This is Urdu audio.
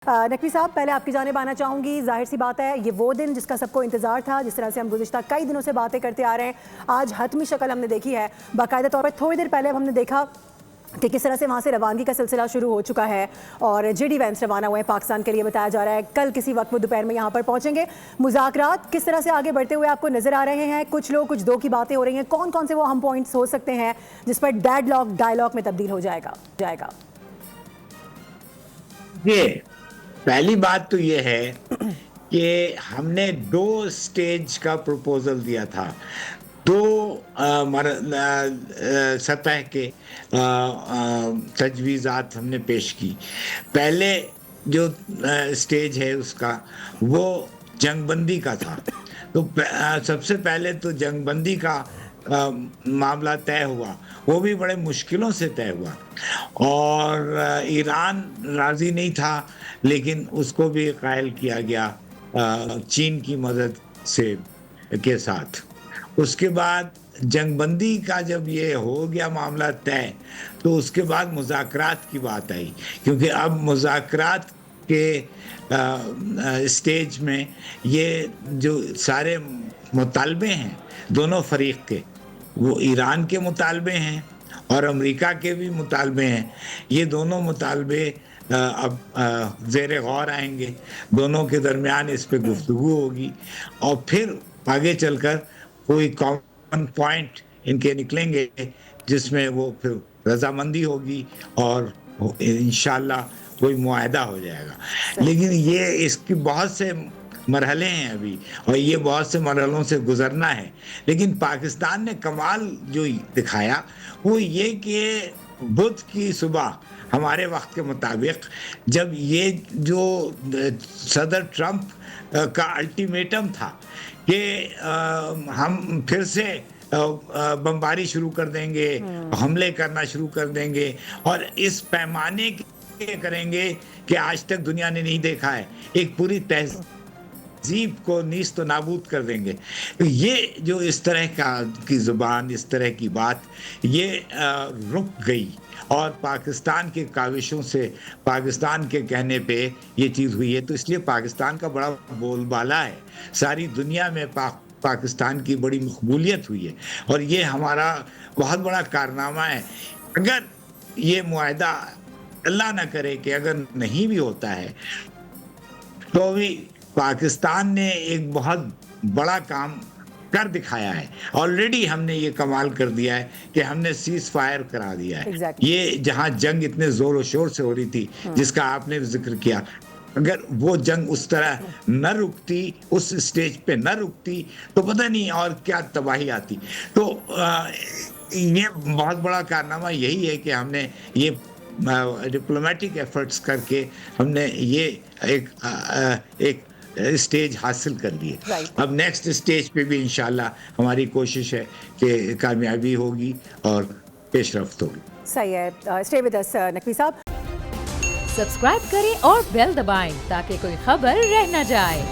نقوی صاحب، پہلے آپ کی جانب آنا چاہوں گی. ظاہر سی بات ہے یہ وہ دن جس کا سب کو انتظار تھا. جس طرح سے ہم گزشتہ کئی دنوں سے باتیں کرتے آ رہے ہیں, آج حتمی شکل ہم نے دیکھی ہے. باقاعدہ طور پر تھوڑی دیر پہلے ہم نے دیکھا کہ کس طرح سے وہاں سے روانگی کا سلسلہ شروع ہو چکا ہے اور جے ڈی وینس روانہ ہوئے ہیں پاکستان کے لیے. بتایا جا رہا ہے کل کسی وقت وہ دوپہر میں یہاں پر پہنچیں گے. مذاکرات کس طرح سے آگے بڑھتے ہوئے آپ کو نظر آ رہے ہیں؟ کچھ لوگ کچھ دو کی باتیں ہو رہی ہیں. کون کون سے وہ اہم پوائنٹس ہو سکتے ہیں جس پر ڈیڈ لاک ڈائیلاگ میں تبدیل ہو جائے گا؟ پہلی بات تو یہ ہے کہ ہم نے 2 سٹیج کا پروپوزل دیا تھا, 2 سطح کے تجویزات ہم نے پیش کی. پہلے جو سٹیج ہے اس کا وہ جنگ بندی کا تھا. تو سب سے پہلے تو جنگ بندی کا معاملہ طے ہوا, وہ بھی بڑے مشکلوں سے طے ہوا اور ایران راضی نہیں تھا, لیکن اس کو بھی قائل کیا گیا چین کی مدد کے ساتھ. اس کے بعد جنگ بندی کا جب یہ ہو گیا معاملہ طے, تو اس کے بعد مذاکرات کی بات آئی, کیونکہ اب مذاکرات کے اسٹیج میں یہ جو سارے مطالبے ہیں دونوں فریق کے, وہ ایران کے مطالبے ہیں اور امریکہ کے بھی مطالبے ہیں. یہ دونوں مطالبے اب زیر غور آئیں گے, دونوں کے درمیان اس پہ گفتگو ہوگی اور پھر آگے چل کر کوئی کامن پوائنٹ ان کے نکلیں گے جس میں وہ پھر رضامندی ہوگی اور انشاءاللہ کوئی معاہدہ ہو جائے گا. لیکن یہ اس کی بہت سے مرحلے ہیں ابھی اور یہ بہت سے مرحلوں سے گزرنا ہے. لیکن پاکستان نے کمال جو دکھایا وہ یہ کہ بدھ کی صبح ہمارے وقت کے مطابق جب یہ جو صدر ٹرمپ کا الٹیمیٹم تھا کہ ہم پھر سے بمباری شروع کر دیں گے, حملے کرنا شروع کر دیں گے اور اس پیمانے کے کریں گے کہ آج تک دنیا نے نہیں دیکھا ہے, ایک پوری تہذیب کو نیست و نابود کر دیں گے. یہ جو اس طرح کی زبان, اس طرح کی بات, یہ رک گئی اور پاکستان کے کاوشوں سے, پاکستان کے کہنے پہ یہ چیز ہوئی ہے. تو اس لیے پاکستان کا بڑا بول بالا ہے, ساری دنیا میں پاکستان کی بڑی مقبولیت ہوئی ہے اور یہ ہمارا بہت بڑا کارنامہ ہے. اگر یہ معاہدہ اللہ نہ کرے کہ اگر نہیں بھی ہوتا ہے تو بھی پاکستان نے ایک بہت بڑا کام کر دکھایا ہے. آلریڈی ہم نے یہ کمال کر دیا ہے کہ ہم نے سیز فائر کرا دیا ہے. یہ جہاں جنگ اتنے زور و شور سے ہو رہی تھی جس کا آپ نے ذکر کیا, اگر وہ جنگ اس طرح نہ رکتی, اس سٹیج پہ نہ رکتی, تو پتہ نہیں اور کیا تباہی آتی. تو یہ بہت بڑا کارنامہ یہی ہے کہ ہم نے یہ ڈپلومیٹک ایفرٹس کر کے ہم نے یہ ایک اسٹیج حاصل کر لیے. اب نیکسٹ اسٹیج پہ بھی انشاءاللہ ہماری کوشش ہے کہ کامیابی ہوگی اور پیش رفت ہوگی. صحیح ہے. اسٹے ود اس نقوی صاحب. سبسکرائب کریں اور بیل دبائیں تاکہ کوئی خبر رہ نہ جائے.